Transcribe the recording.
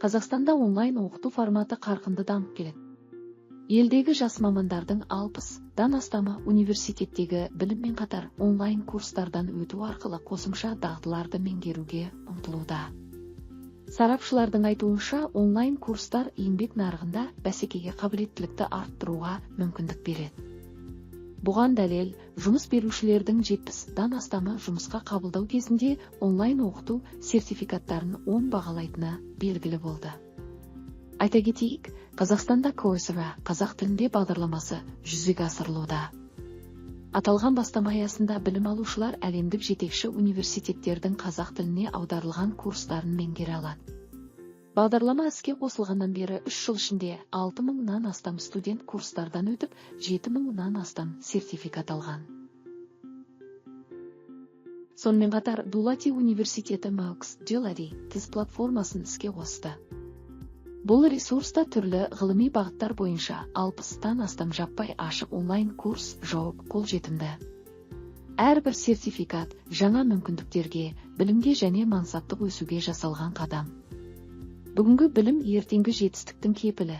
Қазақстанда онлайн оқыту форматы қарқынды дамып келеді. Елдегі жас мамандардың 60-дан астамы университеттегі біліммен қатар онлайн курстардан өту арқылы қосымша дағдыларды меңгеруге ұмтылуда. Сарапшылардың айтуынша, онлайн курстар еңбек нарығында бәсекеге қабілеттілікті арттыруға мүмкіндік береді. Бұған дәлел, жұмыс берушілердің 70-дан астамы жұмысқа қабылдау кезінде онлайн оқыту сертификаттарын 10 бағалайтыны белгілі болды. Айта кетейік, Қазақстанда Coursera қазақ тілінде бағдарламасы жүзеге асырылуда. Аталған бастама аясында білім алушылар әлемдік жетекші университеттердің қазақ тіліне аударылған курстарын меңгере алады. Бағдарлама іске қосылғаннан бері 3 жыл ішінде 6000-нан астам студент курстардан өтіп, 7000-нан астам сертификат алған. Сонымен қатар, Дулати университеті MOOCs Duality тест платформасын іске қосты. Бұл ресурста түрлі ғылыми бағыттар бойынша 60-тан астам жаппай ашық онлайн курс жауап қолжетімді. Әрбір сертификат жаңа мүмкіндіктерге, білімге және мансаптық өсуге жасалған қадам. Бүгінгі білім ертеңгі жетістіктің кепілі.